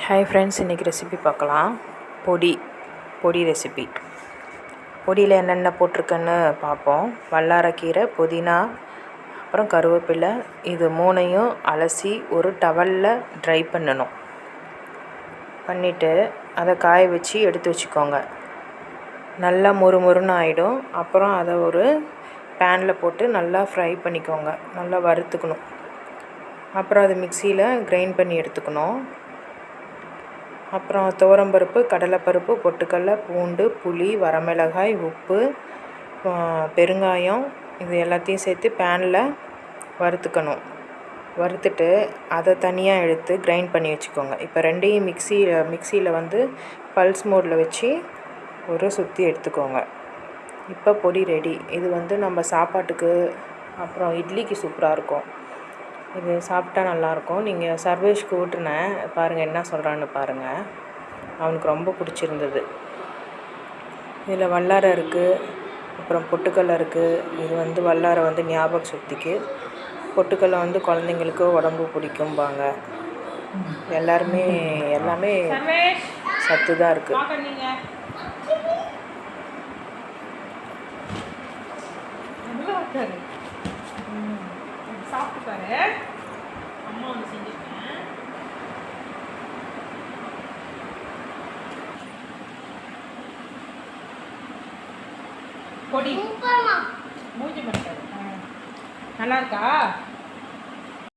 Hi friends, இன்றைக்கி recipe பார்க்கலாம். பொடி ரெசிபி. பொடியில் என்னென்ன போட்டிருக்கேன்னு பார்ப்போம். வல்லாரக்கீரை, புதினா, அப்புறம் கருவேப்பிலை, இது மூணையும் அலசி ஒரு டவலில் ட்ரை பண்ணணும். பண்ணிவிட்டு அதை காய வச்சு எடுத்து வச்சுக்கோங்க. நல்லா மொறுமொறுன்னு ஆகிடும். அப்புறம் அதை ஒரு பேனில் போட்டு நல்லா ஃப்ரை பண்ணிக்கோங்க. நல்லா வறுத்துக்கணும். அப்புறம் அது மிக்சியில் கிரைண்ட் பண்ணி எடுத்துக்கணும். அப்புறம் துவரம்பருப்பு, கடலைப்பருப்பு, பொட்டுக்கடலை, பூண்டு, புளி, வரமிளகாய், உப்பு, பெருங்காயம், இது எல்லாத்தையும் சேர்த்து பேனில் வறுத்துக்கணும். வறுத்துட்டு அதை தனியாக எடுத்து கிரைண்ட் பண்ணி வச்சுக்கோங்க. இப்போ ரெண்டையும் மிக்சியில் வந்து பல்ஸ் மோடில் வச்சு ஒரு சுற்றி எடுத்துக்கோங்க. இப்போ பொடி ரெடி. இது வந்து நம்ம சாப்பாட்டுக்கு அப்புறம் இட்லிக்கு சூப்பராக இருக்கும். இது சாப்பிட்டா நல்லாயிருக்கும். நீங்கள் சர்வேஷ்க்கு ஊட்டினேன், பாருங்கள் என்ன சொல்கிறான்னு பாருங்கள். அவனுக்கு ரொம்ப பிடிச்சிருந்தது. இதில் வல்லாரை இருக்குது, அப்புறம் பொட்டுக்கடலை இருக்குது. இது வந்து வல்லாரை வந்து ஞாபக சக்திக்கு, பொட்டுக்கடலை வந்து குழந்தைங்களுக்கு உடம்பு பிடிக்கும்பாங்க. எல்லாமே சத்து தான் இருக்குது. சாப்பிட்டு அம்மா ஒன்று செஞ்சுருக்கேன். பொடி மூஞ்சி மாட்டாரு. நல்லா இருக்கா?